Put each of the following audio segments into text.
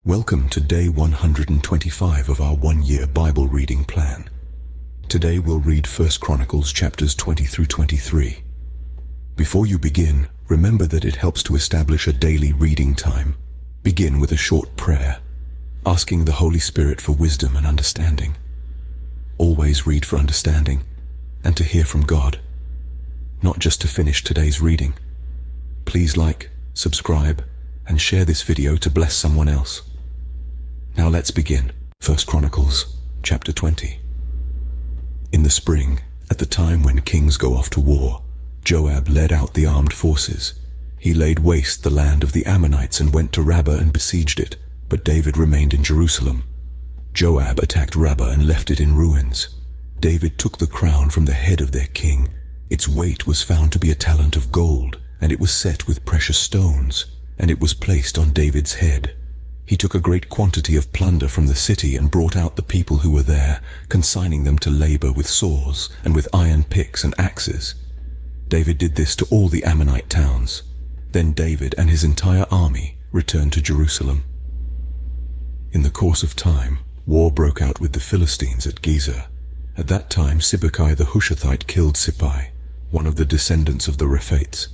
Welcome to day 125 of our one-year Bible reading plan. Today we'll read 1 Chronicles chapters 20 through 23. Before you begin, remember that it helps to establish a daily reading time. Begin with a short prayer, asking the Holy Spirit for wisdom and understanding. Always read for understanding and to hear from God, not just to finish today's reading. Please like, subscribe, and share this video to bless someone else. Now let's begin. 1 Chronicles, chapter 20. In the spring, at the time when kings go off to war, Joab led out the armed forces. He laid waste the land of the Ammonites and went to Rabbah and besieged it, but David remained in Jerusalem. Joab attacked Rabbah and left it in ruins. David took the crown from the head of their king. Its weight was found to be a talent of gold, and it was set with precious stones, and it was placed on David's head. He took a great quantity of plunder from the city and brought out the people who were there, consigning them to labor with saws and with iron picks and axes. David did this to all the Ammonite towns. Then David and his entire army returned to Jerusalem. In the course of time, war broke out with the Philistines at Gezer. At that time Sibbecai the Hushathite killed Sippai, one of the descendants of the Rephaites,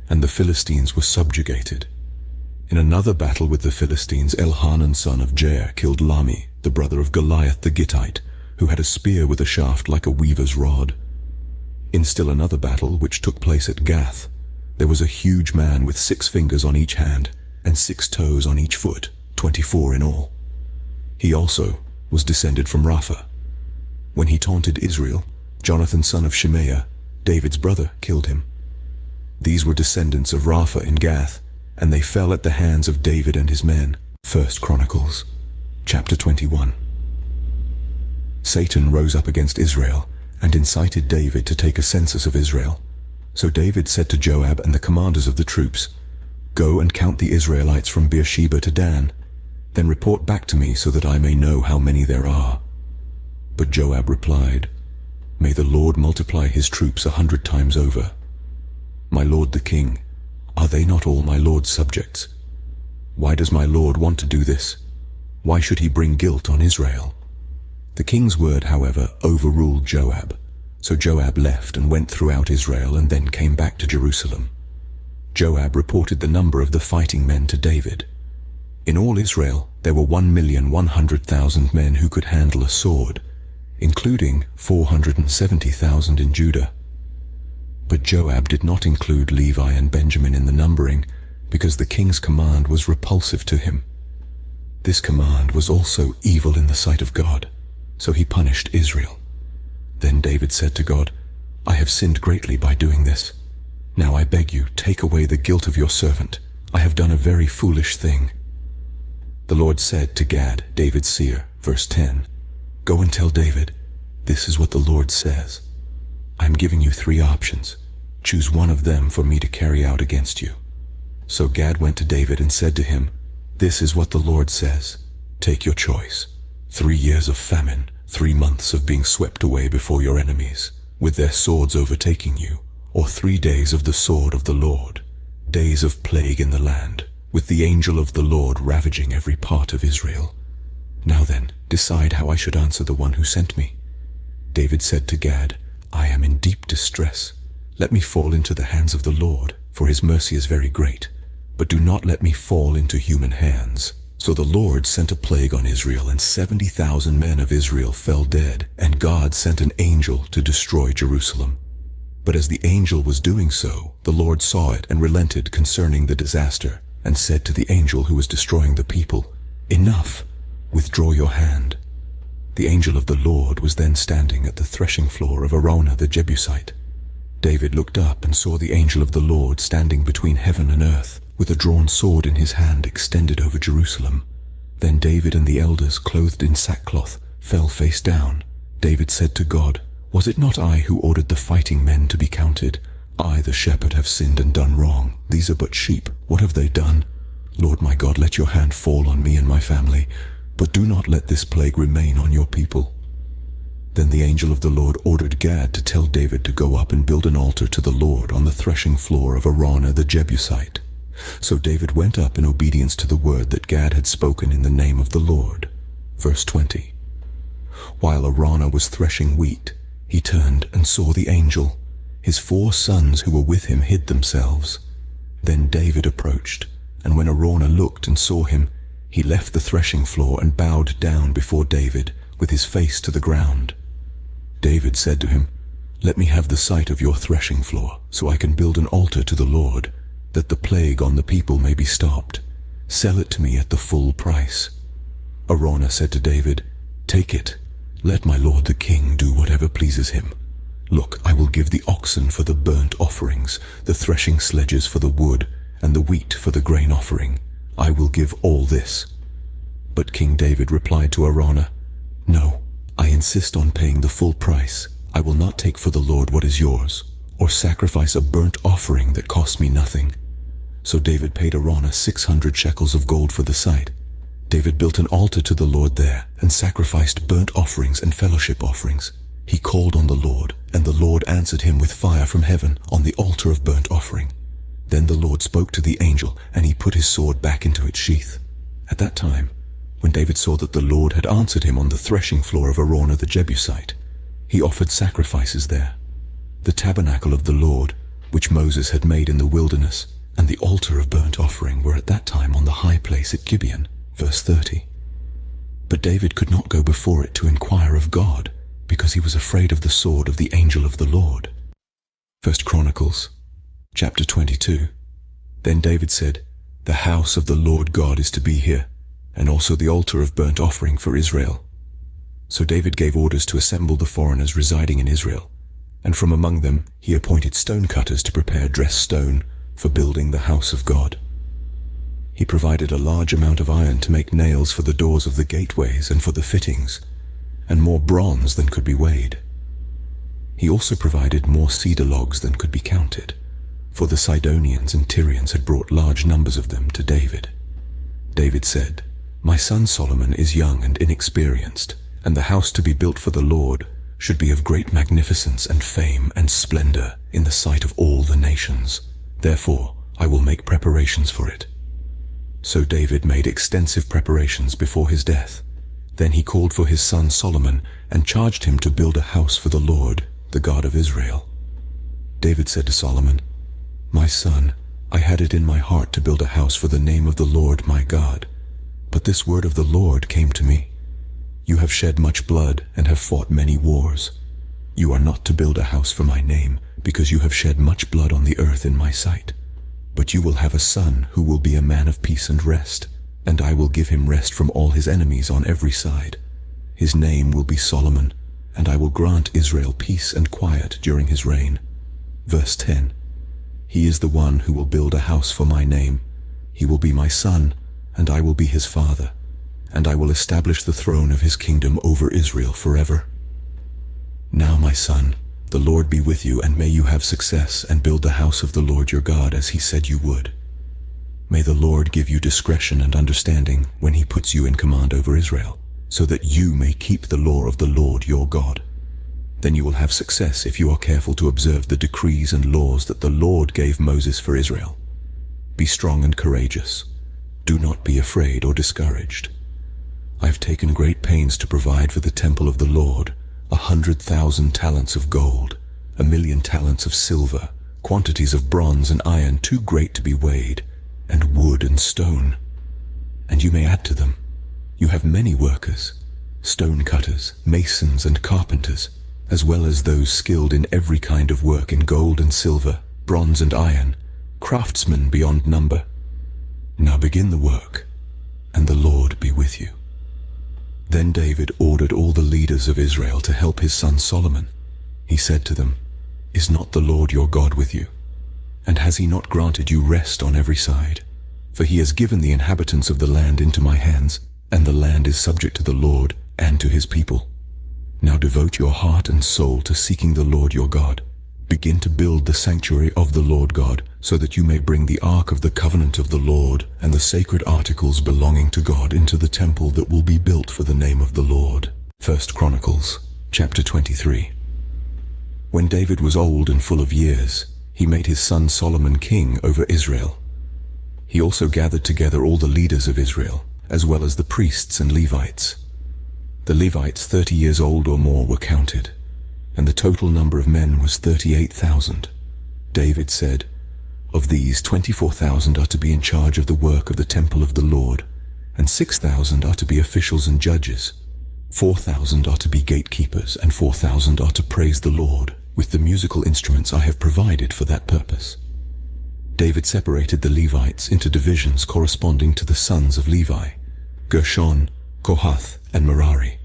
and the Philistines were subjugated. In another battle with the Philistines, Elhanan son of Jair killed Lami, the brother of Goliath the Gittite, who had a spear with a shaft like a weaver's rod. In still another battle, which took place at Gath, there was a huge man with 6 fingers on each hand and 6 toes on each foot, 24 in all. He also was descended from Rapha. When he taunted Israel, Jonathan son of Shimea, David's brother, killed him. These were descendants of Rapha in Gath, and they fell at the hands of David and his men. 1 Chronicles, chapter 21. Satan rose up against Israel and incited David to take a census of Israel. So David said to Joab and the commanders of the troops, "Go and count the Israelites from Beersheba to Dan. Then report back to me so that I may know how many there are." But Joab replied, "May the Lord multiply his troops 100 times over. My lord the king, are they not all my lord's subjects? Why does my lord want to do this? Why should he bring guilt on Israel?" The king's word, however, overruled Joab. So Joab left and went throughout Israel and then came back to Jerusalem. Joab reported the number of the fighting men to David. In all Israel, there were 1,100,000 men who could handle a sword, including 470,000 in Judah. But Joab did not include Levi and Benjamin in the numbering, because the king's command was repulsive to him. This command was also evil in the sight of God, so he punished Israel. Then David said to God, "I have sinned greatly by doing this. Now I beg you, take away the guilt of your servant. I have done a very foolish thing." The Lord said to Gad, David's seer, verse 10, "Go and tell David, this is what the Lord says. I am giving you 3 options. Choose one of them for me to carry out against you." So Gad went to David and said to him, "This is what the Lord says. Take your choice. 3 years of famine, 3 months of being swept away before your enemies, with their swords overtaking you, or 3 days of the sword of the Lord, days of plague in the land, with the angel of the Lord ravaging every part of Israel. Now then, decide how I should answer the one who sent me." David said to Gad, "I am in deep distress. Let me fall into the hands of the Lord, for his mercy is very great, but do not let me fall into human hands." So the Lord sent a plague on Israel, and 70,000 men of Israel fell dead, and God sent an angel to destroy Jerusalem. But as the angel was doing so, the Lord saw it and relented concerning the disaster, and said to the angel who was destroying the people, "Enough, withdraw your hand." The angel of the Lord was then standing at the threshing floor of Araunah the Jebusite. David looked up and saw the angel of the Lord standing between heaven and earth, with a drawn sword in his hand extended over Jerusalem. Then David and the elders, clothed in sackcloth, fell face down. David said to God, "Was it not I who ordered the fighting men to be counted? I, the shepherd, have sinned and done wrong. These are but sheep. What have they done? Lord my God, let your hand fall on me and my family, but do not let this plague remain on your people." Then the angel of the Lord ordered Gad to tell David to go up and build an altar to the Lord on the threshing floor of Araunah the Jebusite. So David went up in obedience to the word that Gad had spoken in the name of the Lord. Verse 20. While Araunah was threshing wheat, he turned and saw the angel. His 4 sons who were with him hid themselves. Then David approached, and when Araunah looked and saw him, he left the threshing floor and bowed down before David with his face to the ground. David said to him, "Let me have the site of your threshing floor, so I can build an altar to the Lord, that the plague on the people may be stopped. Sell it to me at the full price." Araunah said to David, "Take it. Let my lord the king do whatever pleases him. Look, I will give the oxen for the burnt offerings, the threshing sledges for the wood, and the wheat for the grain offering. I will give all this." But King David replied to Araunah, "No, I insist on paying the full price. I will not take for the Lord what is yours, or sacrifice a burnt offering that costs me nothing." So David paid Araunah 600 shekels of gold for the site. David built an altar to the Lord there, and sacrificed burnt offerings and fellowship offerings. He called on the Lord, and the Lord answered him with fire from heaven on the altar of burnt offering. Then the Lord spoke to the angel, and he put his sword back into its sheath. At that time, when David saw that the Lord had answered him on the threshing floor of Araunah the Jebusite, he offered sacrifices there. The tabernacle of the Lord, which Moses had made in the wilderness, and the altar of burnt offering were at that time on the high place at Gibeon. Verse 30. But David could not go before it to inquire of God, because he was afraid of the sword of the angel of the Lord. 1 Chronicles, chapter 22. Then David said, "The house of the Lord God is to be here, and also the altar of burnt offering for Israel." So David gave orders to assemble the foreigners residing in Israel, and from among them he appointed stone cutters to prepare dressed stone for building the house of God. He provided a large amount of iron to make nails for the doors of the gateways and for the fittings, and more bronze than could be weighed. He also provided more cedar logs than could be counted, for the Sidonians and Tyrians had brought large numbers of them to David. David said, "My son Solomon is young and inexperienced, and the house to be built for the Lord should be of great magnificence and fame and splendor in the sight of all the nations. Therefore, I will make preparations for it." So David made extensive preparations before his death. Then he called for his son Solomon and charged him to build a house for the Lord, the God of Israel. David said to Solomon, "My son, I had it in my heart to build a house for the name of the Lord my God. But this word of the Lord came to me. You have shed much blood and have fought many wars. You are not to build a house for my name, because you have shed much blood on the earth in my sight. But you will have a son who will be a man of peace and rest, and I will give him rest from all his enemies on every side. His name will be Solomon, and I will grant Israel peace and quiet during his reign." Verse 10. He is the one who will build a house for my name. He will be my son, and I will be his father, and I will establish the throne of his kingdom over Israel forever. Now, my son, the Lord be with you, and may you have success and build the house of the Lord your God as he said you would. May the Lord give you discretion and understanding when he puts you in command over Israel, so that you may keep the law of the Lord your God. Then you will have success if you are careful to observe the decrees and laws that the Lord gave Moses for Israel. Be strong and courageous. Do not be afraid or discouraged. I have taken great pains to provide for the temple of the Lord 100,000 talents of gold, 1,000,000 talents of silver, quantities of bronze and iron too great to be weighed, and wood and stone. And you may add to them. You have many workers, stone cutters, masons and carpenters, as well as those skilled in every kind of work in gold and silver, bronze and iron, craftsmen beyond number. Now begin the work, and the Lord be with you." Then David ordered all the leaders of Israel to help his son Solomon. He said to them, "Is not the Lord your God with you? And has he not granted you rest on every side? For he has given the inhabitants of the land into my hands, and the land is subject to the Lord and to his people. Now devote your heart and soul to seeking the Lord your God. Begin to build the sanctuary of the Lord God, so that you may bring the ark of the covenant of the Lord and the sacred articles belonging to God into the temple that will be built for the name of the Lord." 1 Chronicles, chapter 23. When David was old and full of years, he made his son Solomon king over Israel. He also gathered together all the leaders of Israel, as well as the priests and Levites. The Levites 30 years old or more were counted, and the total number of men was 38,000. David said, "Of these 24,000 are to be in charge of the work of the temple of the Lord, and 6,000 are to be officials and judges. 4,000 are to be gatekeepers, and 4,000 are to praise the Lord with the musical instruments I have provided for that purpose." David separated the Levites into divisions corresponding to the sons of Levi, Gershon, Kohath, and Merari.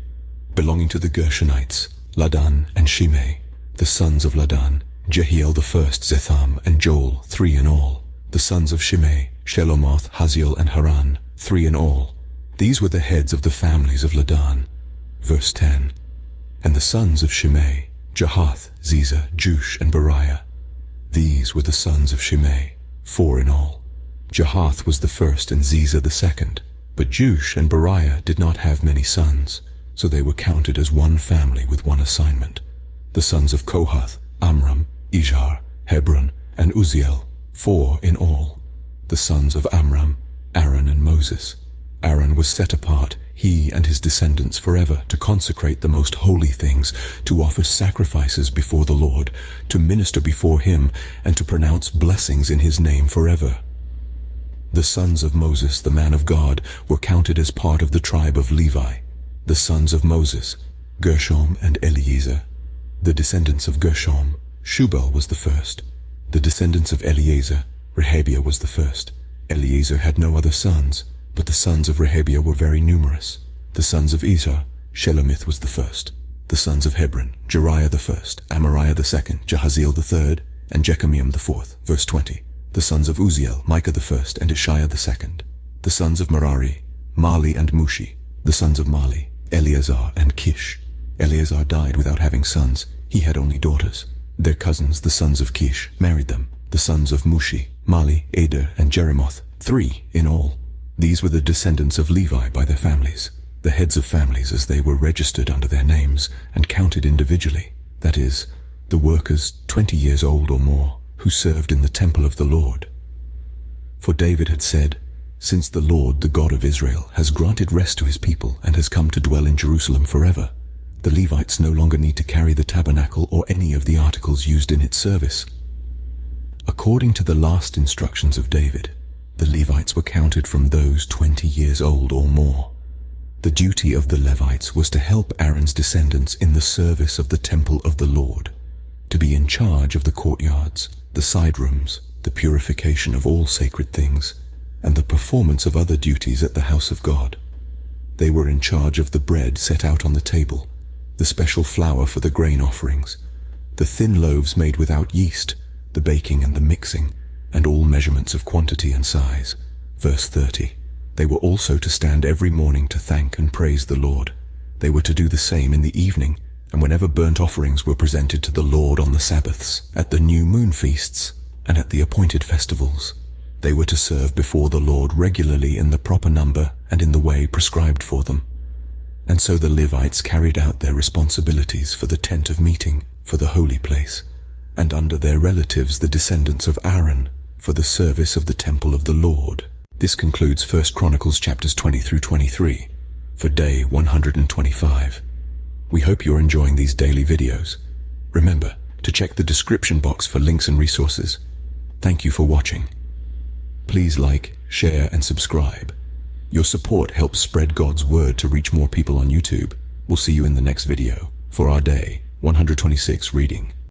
Belonging to the Gershonites, Ladan and Shimei. The sons of Ladan, Jehiel the first, Zetham, and Joel, 3 in all. The sons of Shimei, Shelomoth, Haziel, and Haran, 3 in all. These were the heads of the families of Ladan. Verse 10. And the sons of Shimei, Jahath, Ziza, Jush, and Beriah. These were the sons of Shimei, 4 in all. Jahath was the first and Ziza the second, but Jush and Beriah did not have many sons, so they were counted as one family with one assignment. The sons of Kohath, Amram, Izhar, Hebron, and Uzziel, 4 in all. The sons of Amram, Aaron and Moses. Aaron was set apart, he and his descendants forever, to consecrate the most holy things, to offer sacrifices before the Lord, to minister before him, and to pronounce blessings in his name forever. The sons of Moses, the man of God, were counted as part of the tribe of Levi. The sons of Moses, Gershom and Eleazar. The descendants of Gershom, Shubal was the first. The descendants of Eleazar, Rehabiah was the first. Eleazar had no other sons, but the sons of Rehabiah were very numerous. The sons of Izhar, Shelomith was the first. The sons of Hebron, Jeriah the first, Amariah the second, Jahaziel the third, and Jekameam the fourth. Verse 20. The sons of Uzziel, Micah the first, and Ishiah the second. The sons of Merari, Mali and Mushi. The sons of Mali, Eleazar and Kish. Eleazar died without having sons. He had only daughters. Their cousins, the sons of Kish, married them. The sons of Mushi, Mali, Eder, and Jeremoth, 3 in all. These were the descendants of Levi by their families, the heads of families as they were registered under their names and counted individually, that is, the workers 20 years old or more, who served in the temple of the Lord. For David had said, "Since the Lord, the God of Israel, has granted rest to his people and has come to dwell in Jerusalem forever, the Levites no longer need to carry the tabernacle or any of the articles used in its service." According to the last instructions of David, the Levites were counted from those 20 years old or more. The duty of the Levites was to help Aaron's descendants in the service of the temple of the Lord, to be in charge of the courtyards, the side rooms, the purification of all sacred things, and the performance of other duties at the house of God. They were in charge of the bread set out on the table, the special flour for the grain offerings, the thin loaves made without yeast, the baking and the mixing, and all measurements of quantity and size. Verse 30. They were also to stand every morning to thank and praise the Lord. They were to do the same in the evening, and whenever burnt offerings were presented to the Lord on the Sabbaths, at the new moon feasts, and at the appointed festivals. They were to serve before the Lord regularly in the proper number and in the way prescribed for them. And so the Levites carried out their responsibilities for the tent of meeting, for the holy place, and under their relatives the descendants of Aaron, for the service of the temple of the Lord. This concludes 1 Chronicles chapters 20 through 23 for day 125. We hope you're enjoying these daily videos. Remember to check the description box for links and resources. Thank you for watching. Please like, share, and subscribe. Your support helps spread God's word to reach more people on YouTube. We'll see you in the next video for our day 126 reading.